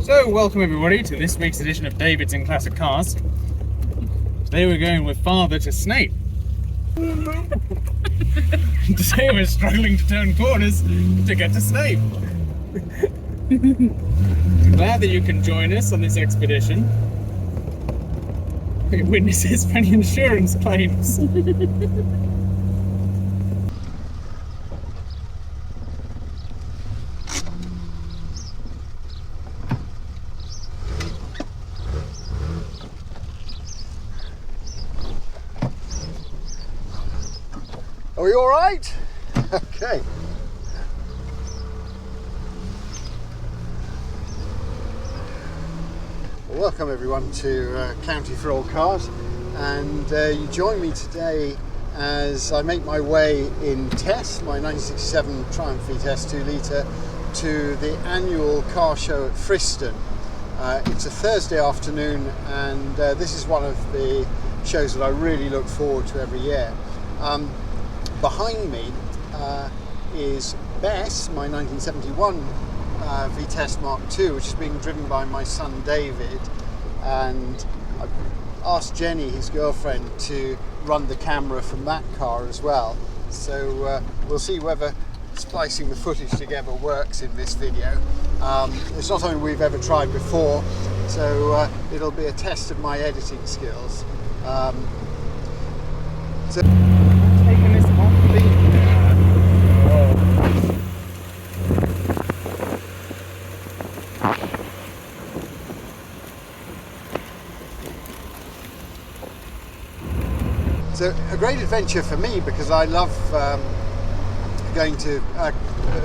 So, welcome everybody to this week's edition of David's in Classic Cars. Today we're going with father to Snape. Today we're struggling to turn corners to get to Snape. Glad that you can join us on this expedition. Witnesses for any insurance claims. Are we all right? Okay. Well, welcome everyone to County for Old Cars, and you join me today as I make my way in Tess, my 1967 Triumph Vitesse 2 litre, to the annual car show at Friston. It's a Thursday afternoon, and this is one of the shows that I really look forward to every year. Behind me is Bess, my 1971 Vitesse Mark II, which is being driven by my son David, and I've asked Jenny, his girlfriend, to run the camera from that car as well. So we'll see whether splicing the footage together works in this video. It's not something we've ever tried before, so it'll be a test of my editing skills. It's a great adventure for me because I love going to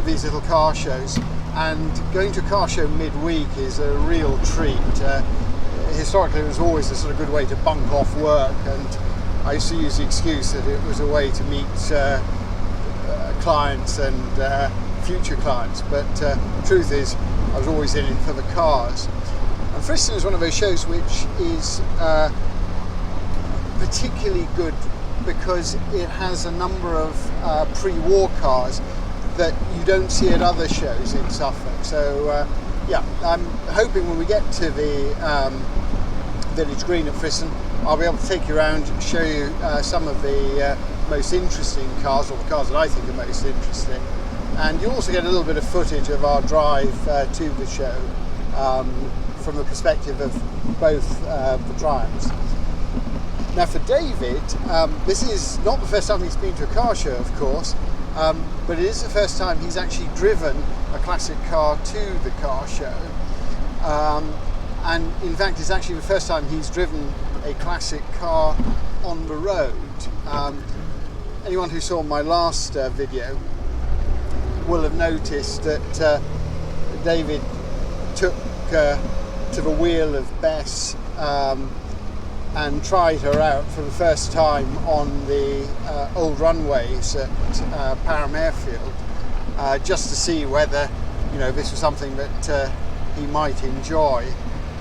these little car shows, and going to a car show midweek is a real treat. Historically, it was always a sort of good way to bunk off work, and I used to use the excuse that it was a way to meet clients and future clients, but the truth is I was always in it for the cars. And Friston is one of those shows which is particularly good because it has a number of pre-war cars that you don't see at other shows in Suffolk. So yeah, I'm hoping when we get to the Village Green at Friston, I'll be able to take you around, show you some of the most interesting cars, or the cars that I think are most interesting. And you also get a little bit of footage of our drive to the show from the perspective of both the Triumphs. Now for David, this is not the first time he's been to a car show, of course, but it is the first time he's actually driven a classic car to the car show. And in fact, it's actually the first time he's driven a classic car on the road. Anyone who saw my last video will have noticed that David took to the wheel of Bess and tried her out for the first time on the old runways at Parham Airfield, just to see whether, you know, this was something that he might enjoy.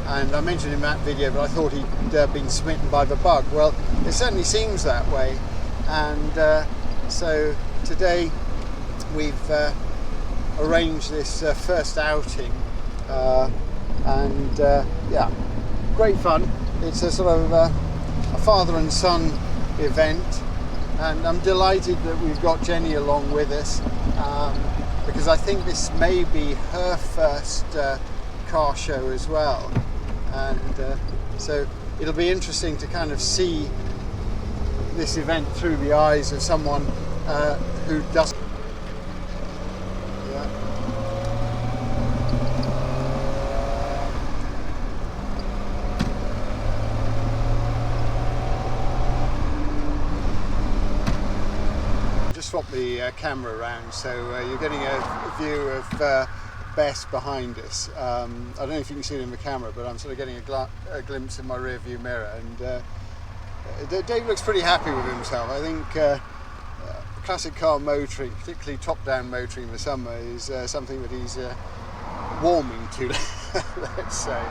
And I mentioned in that video that I thought he'd been smitten by the bug. Well, it certainly seems that way, and so today we've arranged this first outing, and yeah, great fun. It's a sort of a father and son event, and I'm delighted that we've got Jenny along with us, because I think this may be her first car show as well, and so it'll be interesting to kind of see this event through the eyes of someone who doesn't. Swap the camera around, so you're getting a view of Bess behind us. I don't know if you can see it in the camera, but I'm sort of getting a glimpse in my rear view mirror, and Dave looks pretty happy with himself. I think classic car motoring, particularly top-down motoring in the summer, is something that he's warming to, let's say.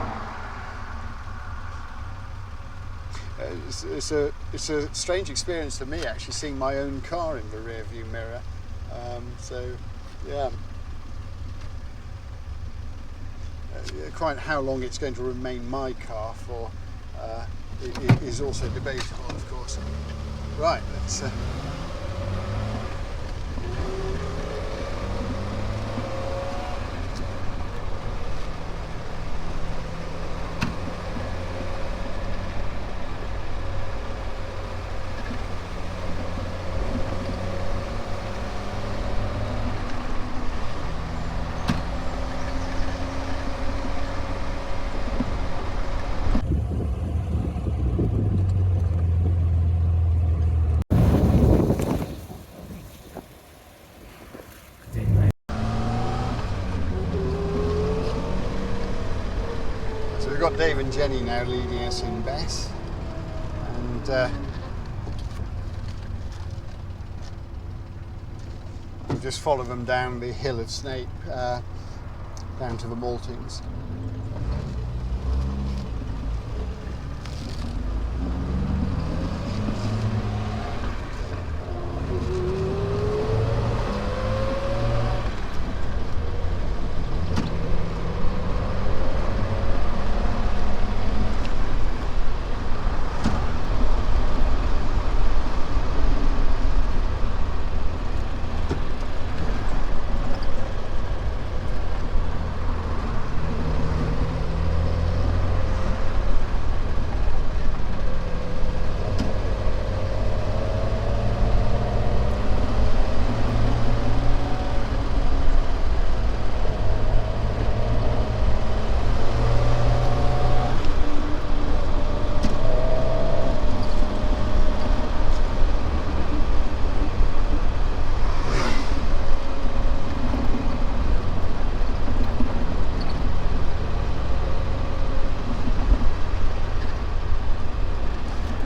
It's a strange experience for me, actually, seeing my own car in the rear view mirror. So yeah, quite how long it's going to remain my car for is also debatable, of course. Right, let's we've got Dave and Jenny now leading us in Bess, and we'll just follow them down the hill of Snape down to the maltings.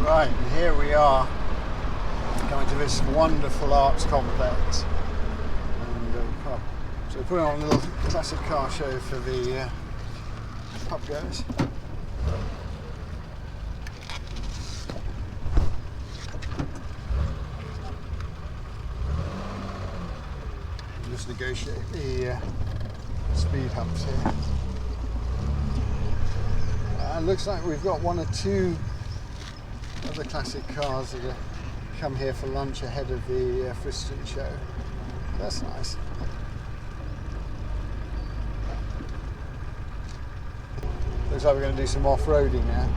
Right, and here we are going to this wonderful arts complex, and so we're putting on a little classic car show for the pub goers. Just negotiate the speed humps here. And looks like we've got one or two other classic cars that come here for lunch ahead of the Friston show. That's nice. Looks like we're going to do some off-roading now.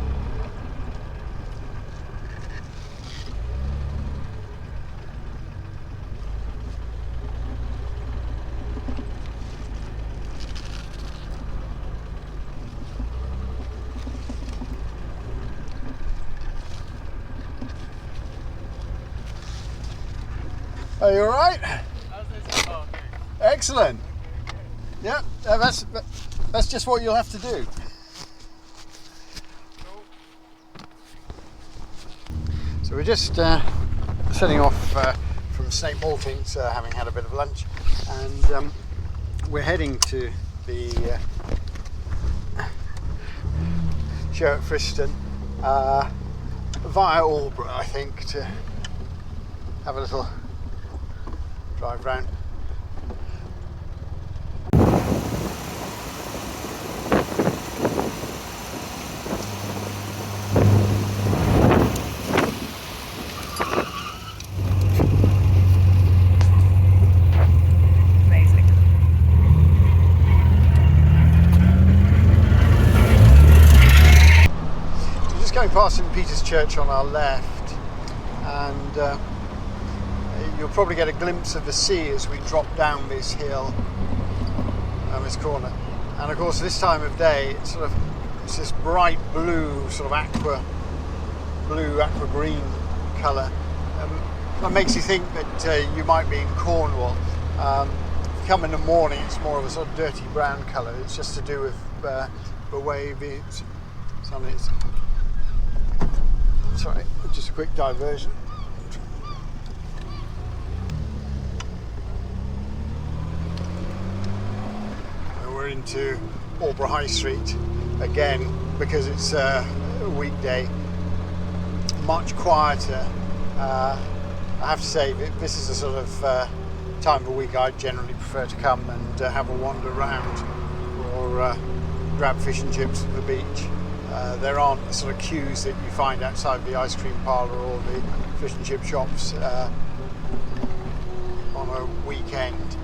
Are you all right? Excellent. Yeah, that's just what you'll have to do. So we're just setting off from Snape Maltings, having had a bit of lunch, and we're heading to the show at Friston via Aldborough, I think, to have a little drive round. Amazing. We're just going past St Peter's Church on our left, and you'll probably get a glimpse of the sea as we drop down this hill, this corner. And of course, this time of day, it's this bright blue, sort of aqua green colour. That makes you think that you might be in Cornwall. If you come in the morning, it's more of a sort of dirty brown colour. It's just to do with the way the sun is. Sorry, just a quick diversion. We're into Aldborough High Street again because it's a weekday, much quieter. I have to say, this is the sort of time of the week I generally prefer to come and have a wander around, or grab fish and chips at the beach. There aren't the sort of queues that you find outside the ice cream parlour or the fish and chip shops on a weekend.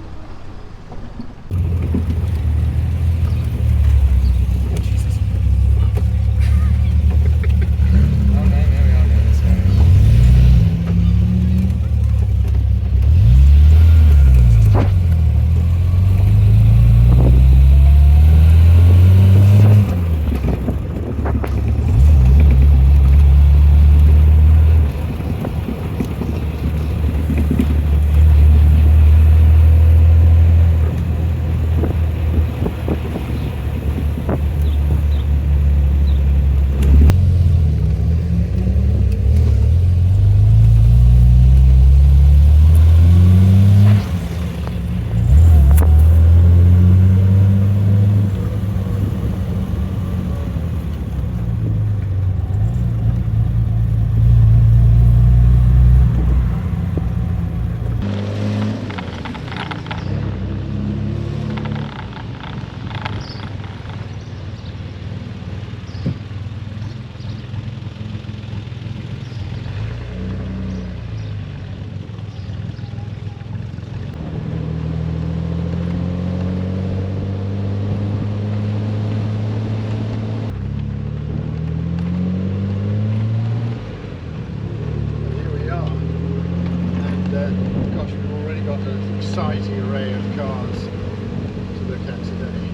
Exciting array of cars to look at today.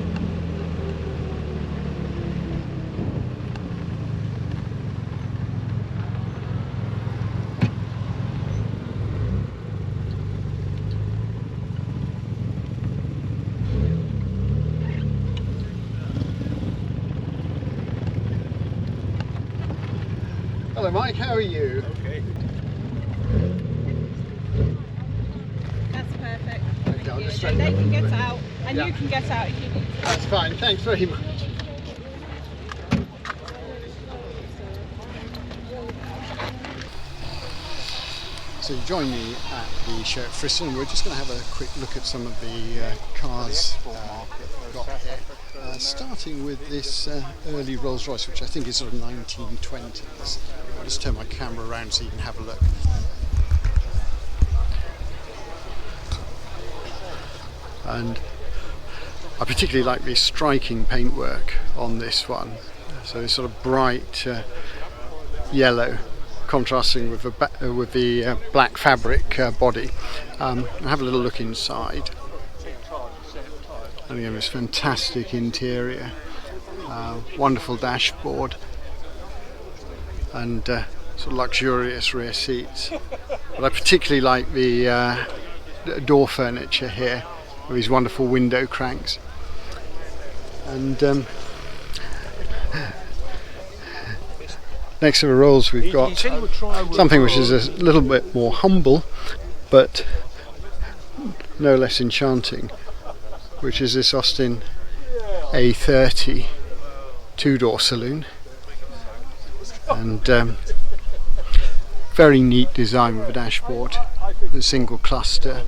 Hello Mike, how are you? Okay. And they can get out, and you can get out if you need to. That's fine, thanks very much. So you join me at the show at Friston. We're just going to have a quick look at some of the cars that we've got here. Starting with this early Rolls Royce, which I think is sort of 1920s. I'll just turn my camera around so you can have a look. And I particularly like the striking paintwork on this one. So it's sort of bright yellow, contrasting with the black fabric body. I'll have a little look inside. And again, this fantastic interior, wonderful dashboard, and sort of luxurious rear seats. But I particularly like the door furniture here, with these wonderful window cranks. And next to the rolls we've got something which is a little bit more humble but no less enchanting, which is this Austin A30 two-door saloon, and very neat design with a dashboard, a single cluster.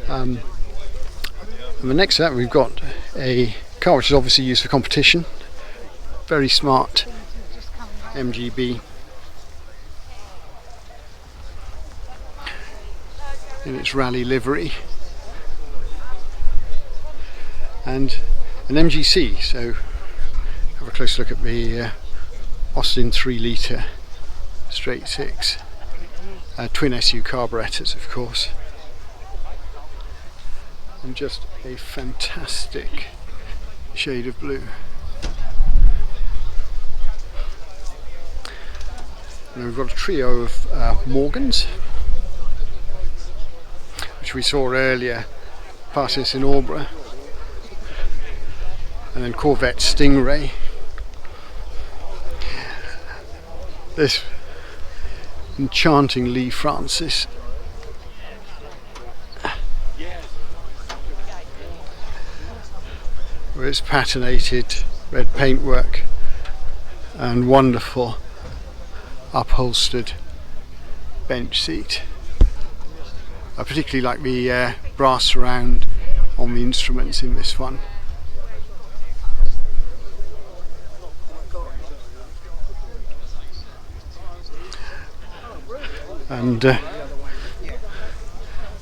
And the next to that we've got a car which is obviously used for competition, very smart MGB in its rally livery, and an MGC. So have a close look at the Austin 3 litre straight six, twin SU carburettors of course, and just a fantastic shade of blue. And we've got a trio of Morgans, which we saw earlier passing us in Albury, and then Corvette Stingray. This enchanting Lee Francis, with its patinated red paintwork and wonderful upholstered bench seat. I particularly like the brass surround on the instruments in this one. and the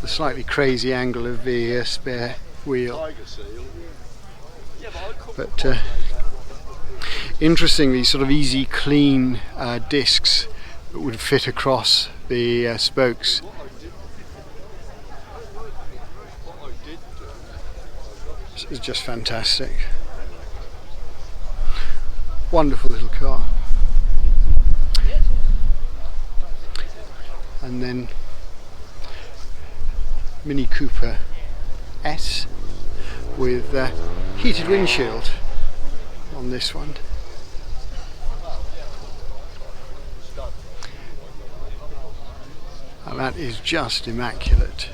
slightly crazy angle of the spare wheel. But interesting, these sort of easy clean discs that would fit across the spokes. This is just fantastic. Wonderful little car. And then Mini Cooper S with heated windshield on this one. And that is just immaculate.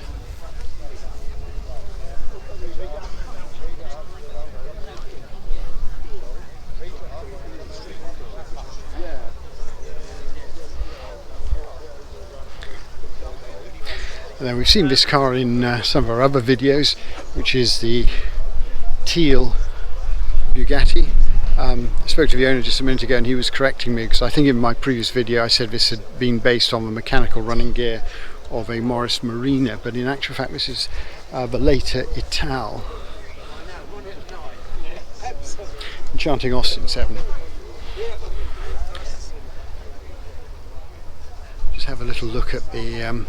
And then we've seen this car in some of our other videos, which is the teal Bugatti. I spoke to the owner just a minute ago and he was correcting me, because I think in my previous video I said this had been based on the mechanical running gear of a Morris Marina, but in actual fact this is the later Ital. Enchanting Austin 7. Just have a little look at the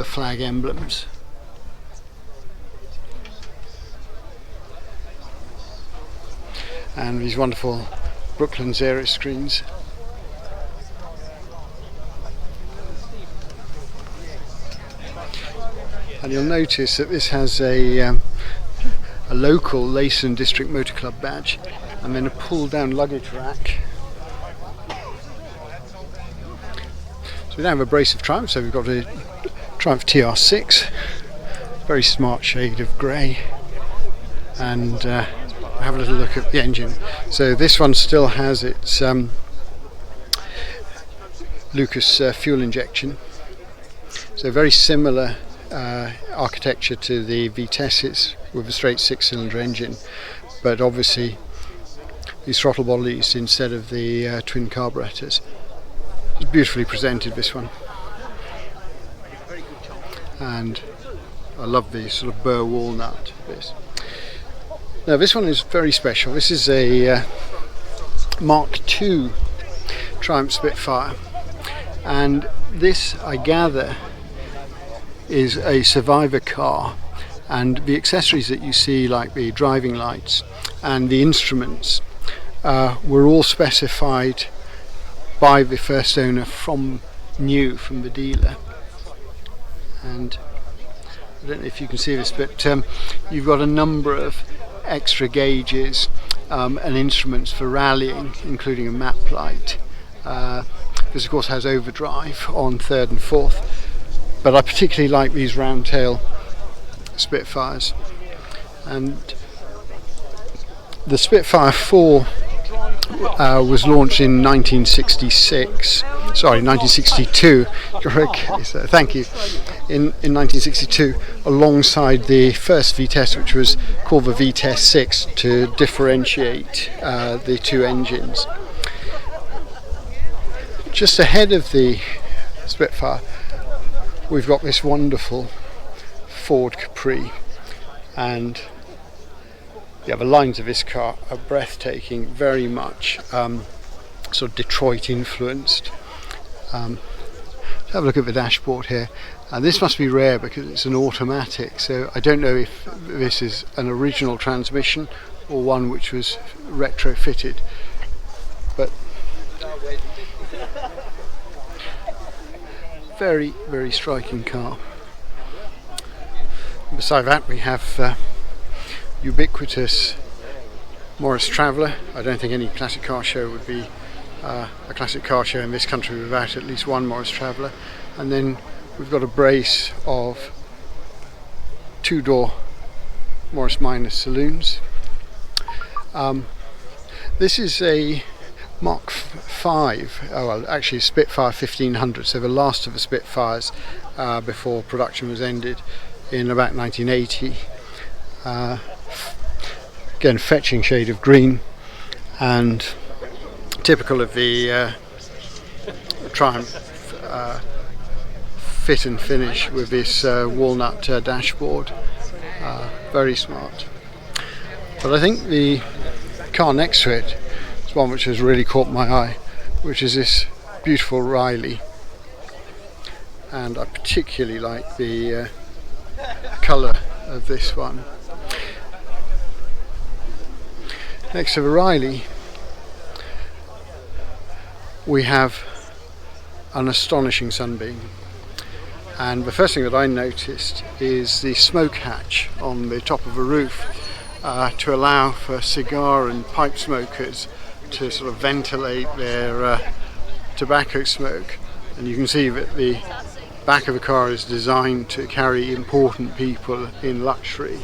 flag emblems. And these wonderful Brooklyn Zero screens. And you'll notice that this has a local Leyson District Motor Club badge, and then a pull down luggage rack. So we now have a brace of Triumph, so we've got a Triumph TR6, very smart shade of grey, and have a little look at the engine. So this one still has its Lucas fuel injection, so very similar architecture to the Vitesses with a straight 6-cylinder engine, but obviously these throttle bodies instead of the twin carburetors. It's beautifully presented, this one, and I love the sort of burr walnut bit. Now this one is very special. This is a Mark II Triumph Spitfire, and this, I gather, is a survivor car, and the accessories that you see, like the driving lights and the instruments, were all specified by the first owner from the dealer. And I don't know if you can see this, but you've got a number of extra gauges and instruments for rallying, including a map light. This of course has overdrive on 3rd and 4th, but I particularly like these round tail Spitfires. And the Spitfire 4 was launched in 1962. Okay, so thank you. In 1962, alongside the first Vitesse, which was called the Vitesse 6, to differentiate the two engines. Just ahead of the Spitfire, we've got this wonderful Ford Capri, and the lines of this car are breathtaking, very much sort of Detroit influenced. Let's have a look at the dashboard here. This must be rare because it's an automatic, so I don't know if this is an original transmission or one which was retrofitted, but very, very striking car. Beside that we have ubiquitous Morris Traveller. I don't think any classic car show would be a classic car show in this country without at least one Morris Traveller. And then we've got a brace of two-door Morris Minor saloons. This is a Mark 5, well actually a Spitfire 1500, so the last of the Spitfires before production was ended in about 1980. Again, fetching shade of green, and typical of the Triumph fit and finish with this walnut dashboard. Very smart. But I think the car next to it is one which has really caught my eye, which is this beautiful Riley. And I particularly like the colour of this one. Next to the Riley we have an astonishing sunbeam, and the first thing that I noticed is the smoke hatch on the top of a roof to allow for cigar and pipe smokers to sort of ventilate their tobacco smoke. And you can see that the back of the car is designed to carry important people in luxury,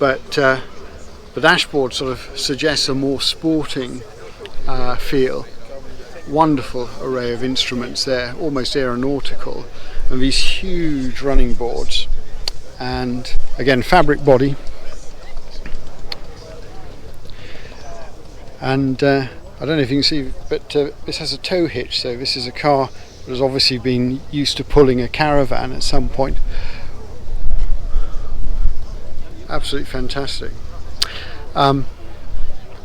but the dashboard sort of suggests a more sporting feel. Wonderful array of instruments there, almost aeronautical, and these huge running boards, and again fabric body, and I don't know if you can see, but this has a tow hitch, so this is a car that has obviously been used to pulling a caravan at some point. Absolutely fantastic. I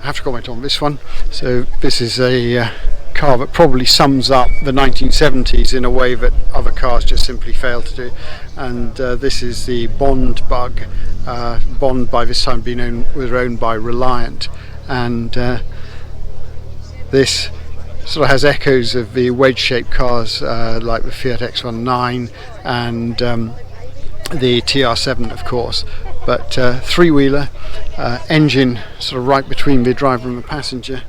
have to comment on this one. So this is a car that probably sums up the 1970s in a way that other cars just simply fail to do, and this is the Bond Bug. Bond by this time was owned by Reliant, and this sort of has echoes of the wedge-shaped cars like the Fiat X19 and the TR7, of course, but three-wheeler, engine sort of right between the driver and the passenger,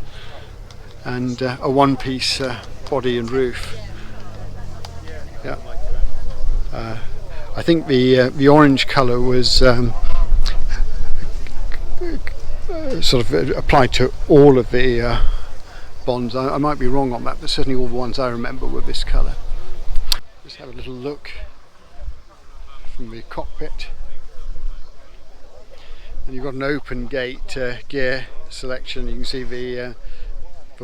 and a one-piece body and roof. Yeah, I think the orange colour was sort of applied to all of the Bonds. I might be wrong on that, but certainly all the ones I remember were this colour. Just have a little look from the cockpit, and you've got an open gate gear selection. You can see the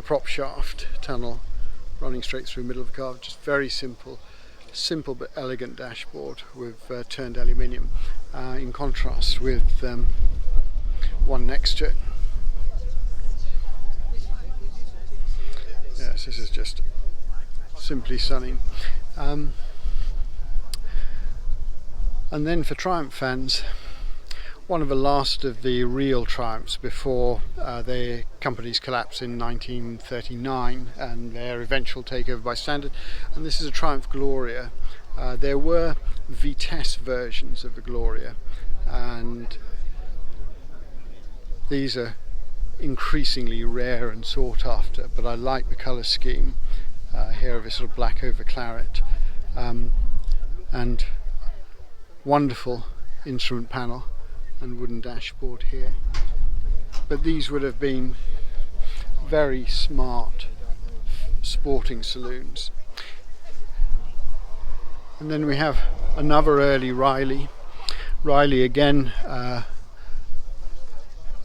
prop shaft tunnel running straight through the middle of the car. Just very simple but elegant dashboard with turned aluminium, in contrast with one next to it. Yes, this is just simply stunning. And then for Triumph fans, one of the last of the real Triumphs before their company's collapse in 1939 and their eventual takeover by Standard, and this is a Triumph Gloria. There were Vitesse versions of the Gloria, and these are increasingly rare and sought after, but I like the colour scheme here of this sort of black over claret, and wonderful instrument panel and wooden dashboard here. But these would have been very smart sporting saloons. And then we have another early Riley. Riley again, a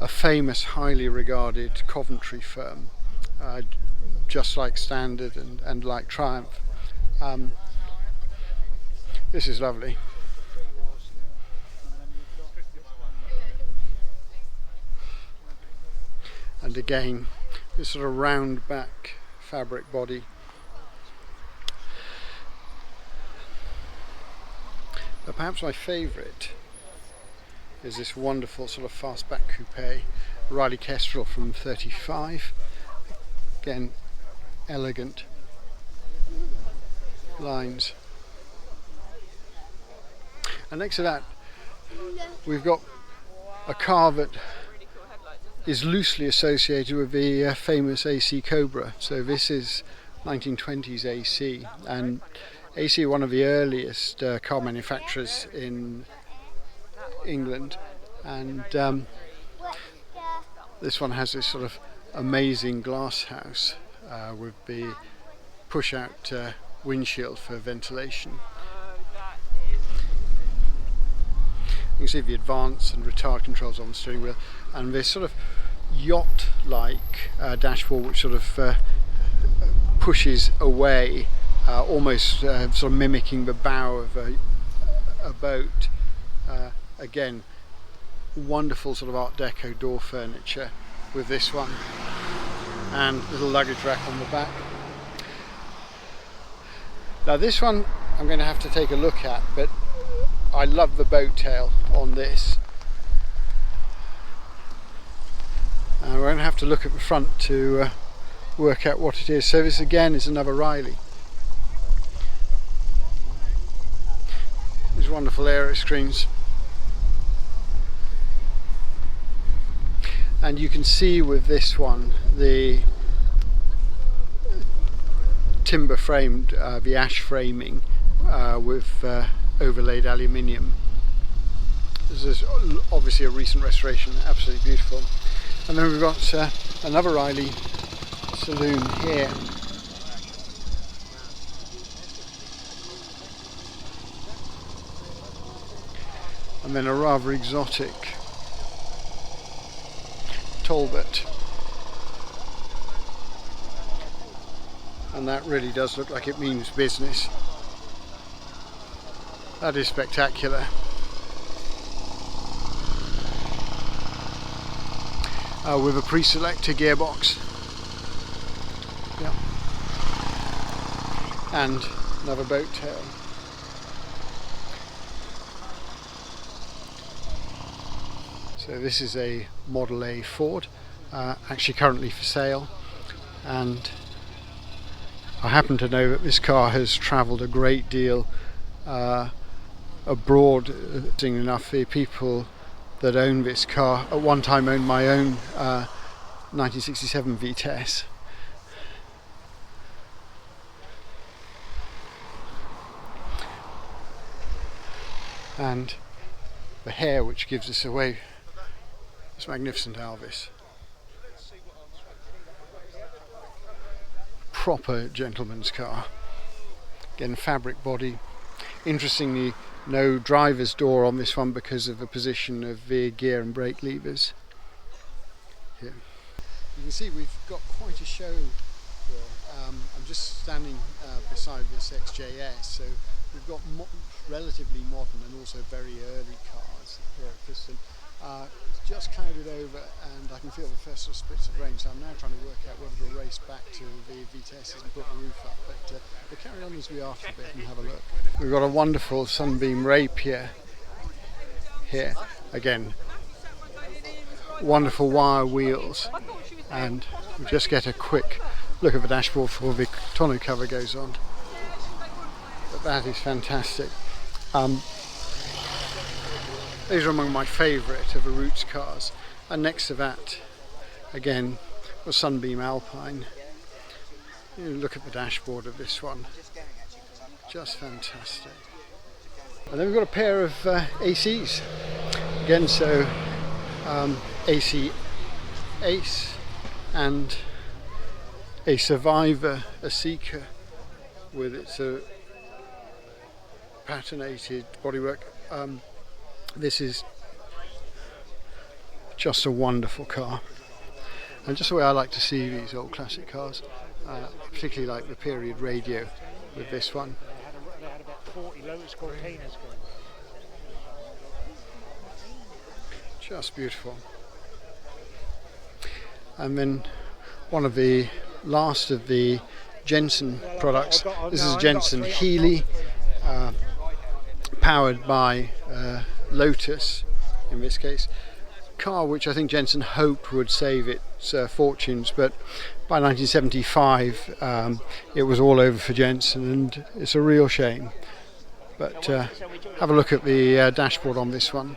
famous, highly regarded Coventry firm, just like Standard and like Triumph. This is lovely. And again, this sort of round back fabric body. But perhaps my favourite is this wonderful sort of fastback coupe, Riley Kestrel from 35. Again, elegant lines. And next to that, we've got a car that is loosely associated with the famous AC Cobra. So this is 1920s AC, and AC, one of the earliest car manufacturers in England, and this one has this sort of amazing glass house with the push-out windshield for ventilation. You can see the advance and retard controls on the steering wheel, and this sort of yacht-like dashboard which sort of pushes away almost sort of mimicking the bow of a boat. Again, wonderful sort of Art Deco door furniture with this one, and little luggage rack on the back. Now this one I'm going to have to take a look at, but I love the boat tail on this. We're going to have to look at the front to work out what it is. So this again is another Riley. These wonderful aero screens. And you can see with this one the timber framed, the ash framing with overlaid aluminium. This is obviously a recent restoration, absolutely beautiful. And then we've got another Riley saloon here. And then a rather exotic Talbot. And that really does look like it means business. That is spectacular. With a pre-selector gearbox. Yeah. And another boat tail. So this is a Model A Ford, actually currently for sale, and I happen to know that this car has travelled a great deal abroad. Interesting enough, the people that own this car at one time owned my own 1967 Vitesse. And the hair which gives this away, this magnificent Alvis. Proper gentleman's car. Again, fabric body. Interestingly, no driver's door on this one because of the position of the gear and brake levers. Here. You can see we've got quite a show here. I'm just standing beside this XJS, so we've got relatively modern and also very early cars here at Friston. It's just clouded over and I can feel the first sort of spits of rain, so I'm now trying to work out whether to race back to the Vitesses and put the roof up, but we'll carry on as we are for a bit and have a look. We've got a wonderful Sunbeam Rapier here, again wonderful wire wheels, and we'll just get a quick look at the dashboard before the tonneau cover goes on. But that is fantastic. These are among my favourite of the Roots cars, and next to that again was Sunbeam Alpine. You look at the dashboard of this one, just fantastic. And then we've got a pair of ACs again, so AC Ace and a Survivor, a Seeker with its patinated bodywork. This is just a wonderful car, and just the way I like to see these old classic cars. Particularly like the period radio with this one. They had about 40 Lotus containers going. Just beautiful. And then one of the last of the Jensen products. This is a Jensen Healy, powered by Lotus in this case. Car which I think Jensen hoped would save its fortunes, but by 1975 it was all over for Jensen, and it's a real shame. But have a look at the dashboard on this one.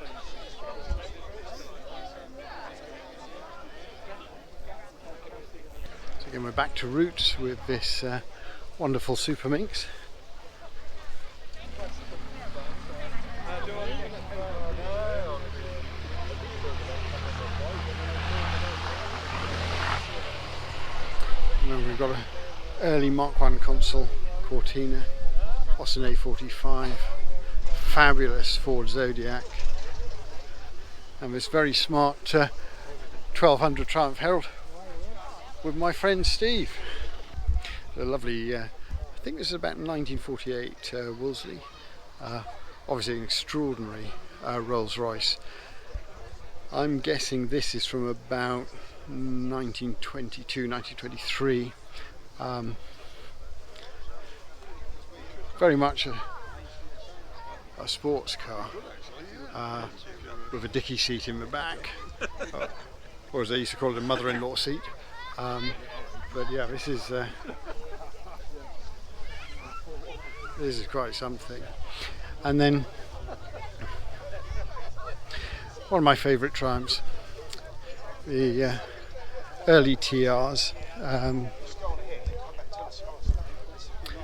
So again, we're back to roots with this wonderful Super Minx. We've got an early Mark 1 console Cortina, Austin A45, fabulous Ford Zodiac, and this very smart 1200 Triumph Herald with my friend Steve. A lovely think this is about 1948 Wolseley. Obviously an extraordinary Rolls Royce. I'm guessing this is from about 1922, 1923. Very much a sports car with a dicky seat in the back, or as they used to call it, a mother-in-law seat. But yeah, this is quite something. And then one of my favourite Triumphs, the early TRs. And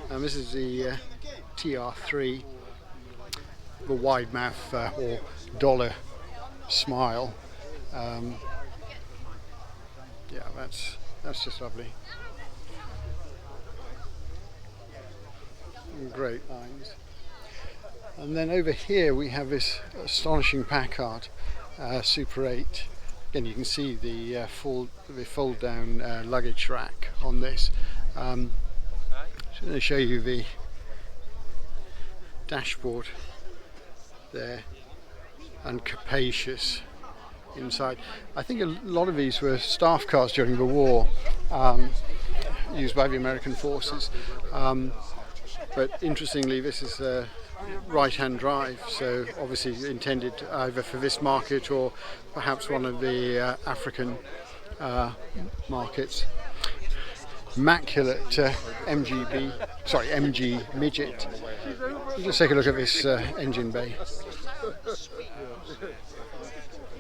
this is the TR3, the wide mouth or dollar smile. Yeah, that's just lovely. Great lines. And then over here we have this astonishing Packard Super 8. Again, you can see the fold down luggage rack on this. I'm just going to show you the dashboard there, and capacious inside. I think a lot of these were staff cars during the war, used by the American forces. But interestingly, this is a right-hand drive, so obviously intended either for this market or perhaps one of the African markets. Immaculate MG midget. Let's take a look at this engine bay.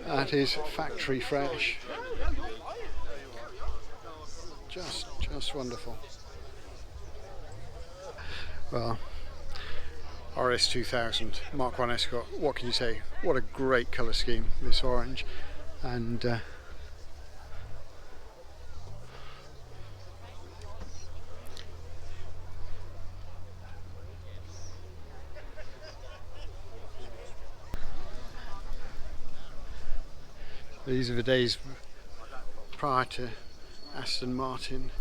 That is factory fresh. Just wonderful. Well, RS 2000 Mark 1 Escort, what can you say? What a great colour scheme, this orange. And these are the days prior to Aston Martin.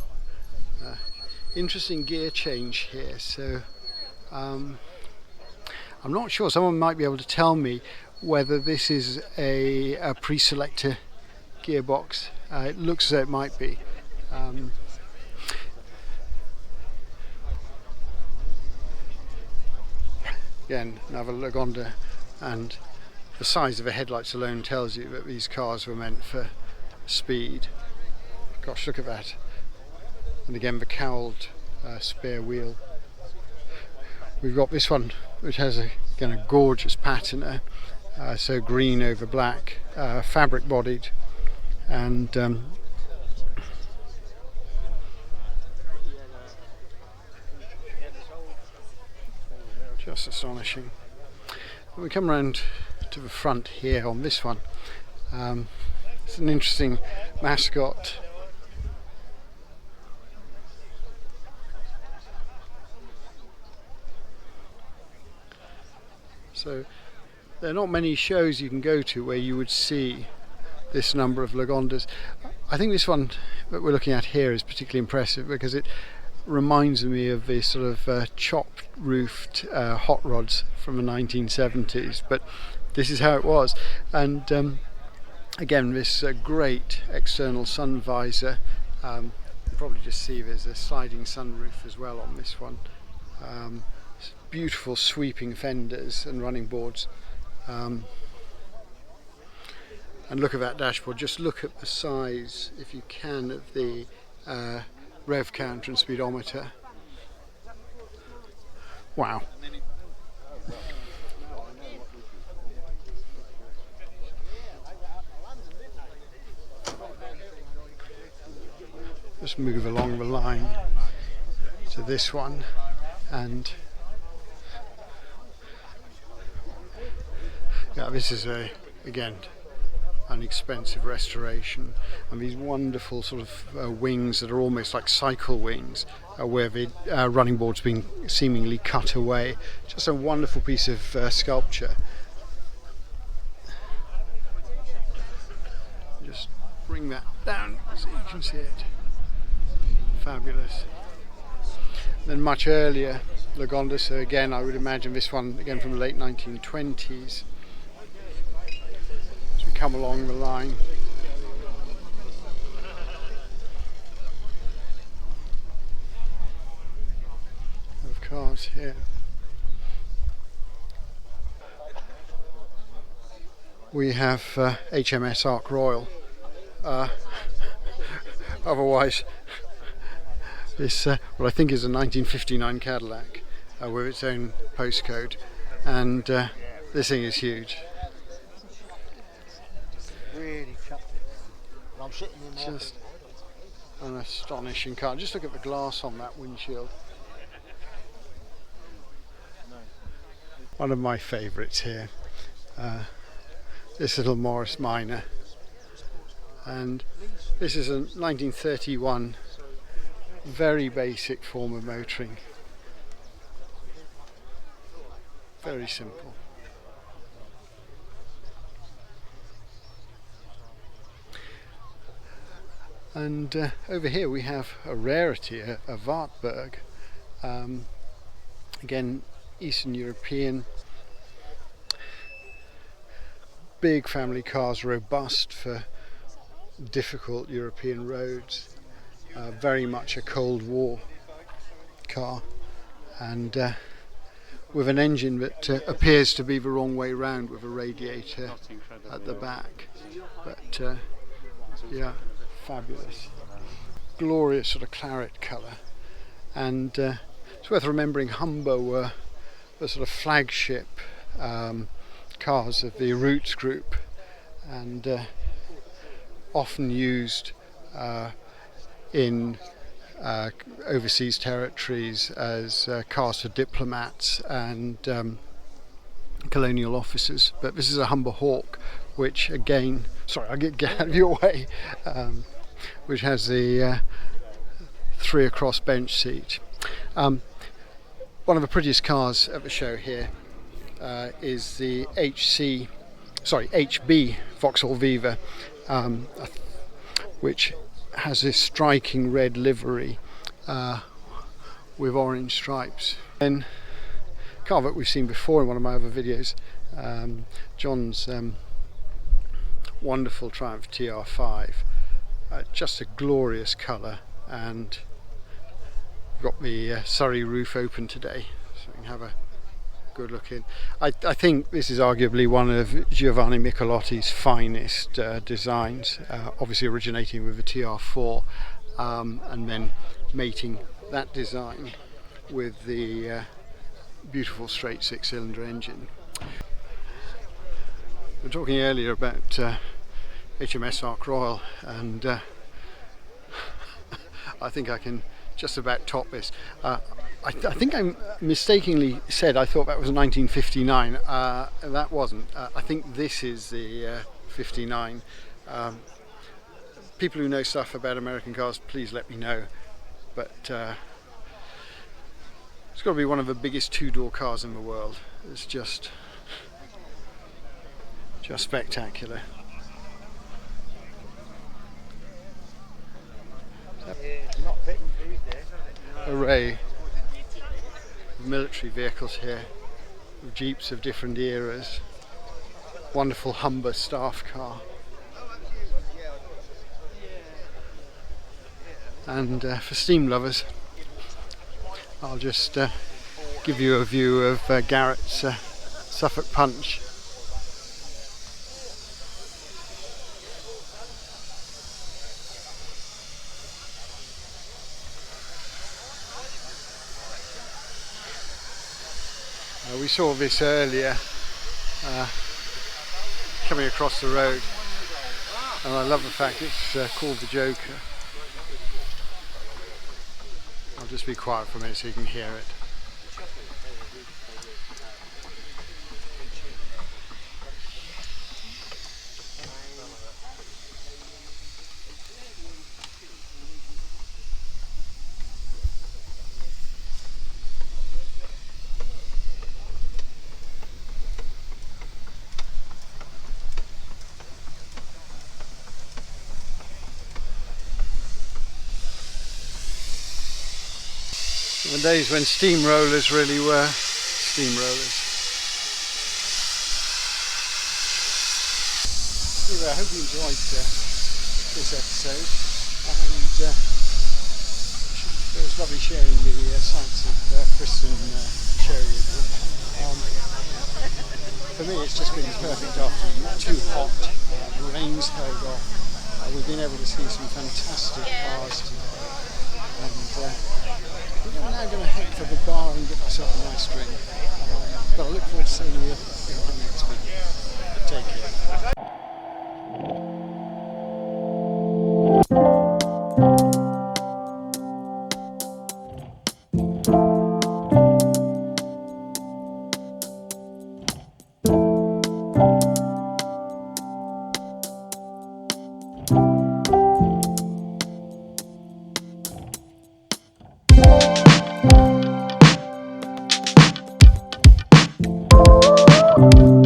Interesting gear change here, so I'm not sure. Someone might be able to tell me whether this is a pre-selector gearbox. It looks as though it might be. Again, another Lagonda, and the size of the headlights alone tells you that these cars were meant for speed. Gosh, look at that. And again, the cowled spare wheel. We've got this one, which has a gorgeous patina, so green over black, fabric bodied, and just astonishing. When we come around to the front here on this one, it's an interesting mascot. So there are not many shows you can go to where you would see this number of Lagondas. I think this one that we're looking at here is particularly impressive because it reminds me of the sort of chopped-roofed hot rods from the 1970s, but this is how it was. And again, this great external sun visor. You probably just see there's a sliding sunroof as well on this one. Beautiful sweeping fenders and running boards, and look at that dashboard. Just look at the size, if you can, of the rev counter and speedometer. Wow. Just move along the line to this one, and yeah, this is again an expensive restoration, and these wonderful sort of wings that are almost like cycle wings, where the running board's been seemingly cut away. Just a wonderful piece of sculpture. Just bring that down so you can see it. Fabulous. Then much earlier Lagonda, so again I would imagine this one again from the late 1920s. As we come along the line. Of cars here. We have HMS Ark Royal. Otherwise, this what I think is a 1959 Cadillac with its own postcode, and this thing is huge. Really chucked it. I'm sitting in there. Just an astonishing car. Just look at the glass on that windshield. One of my favourites here. This little Morris Minor, and this is a 1931 very basic form of motoring, very simple. And over here we have a rarity, a Wartburg, again Eastern European. Big family cars, robust for difficult European roads, very much a Cold War car, and with an engine that appears to be the wrong way round, with a radiator at the back, but yeah, fabulous, glorious sort of claret colour. And it's worth remembering Humber were the sort of flagship cars of the Roots group, and often used in overseas territories as cars for diplomats and colonial officers. But this is a Humber Hawk, which again, sorry, I'll get out of your way, which has the 3 across bench seat. One of the prettiest cars at the show here is the HB Vauxhall Viva, which has this striking red livery with orange stripes. And a car that we've seen before in one of my other videos, John's wonderful Triumph TR5, just a glorious colour, and got the Surrey roof open today so we can have a good look in. I think this is arguably one of Giovanni Michelotti's finest designs, obviously originating with the TR4 and then mating that design with the beautiful straight 6-cylinder engine. We were talking earlier about HMS Ark Royal, and I think I can just about top this. I think I mistakenly said I thought that was 1959. That wasn't. I think this is the 59. People who know stuff about American cars, please let me know. But it's got to be one of the biggest 2-door cars in the world. It's just spectacular. Array of military vehicles here, jeeps of different eras, wonderful Humber staff car, and for steam lovers I'll just give you a view of Garrett's Suffolk Punch. We saw this earlier coming across the road, and I love the fact it's called the Joker. I'll just be quiet for a minute so you can hear it. The days when steamrollers really were steamrollers. Anyway, I hope you enjoyed this episode, and it was lovely sharing the sights of Friston Show with you. For me, it's just been a perfect afternoon, not too hot, the rain's held off, we've been able to see some fantastic cars today, and I'm now going to head for the bar and get myself a nice drink, but I look forward to seeing you in my next video. Take care. you.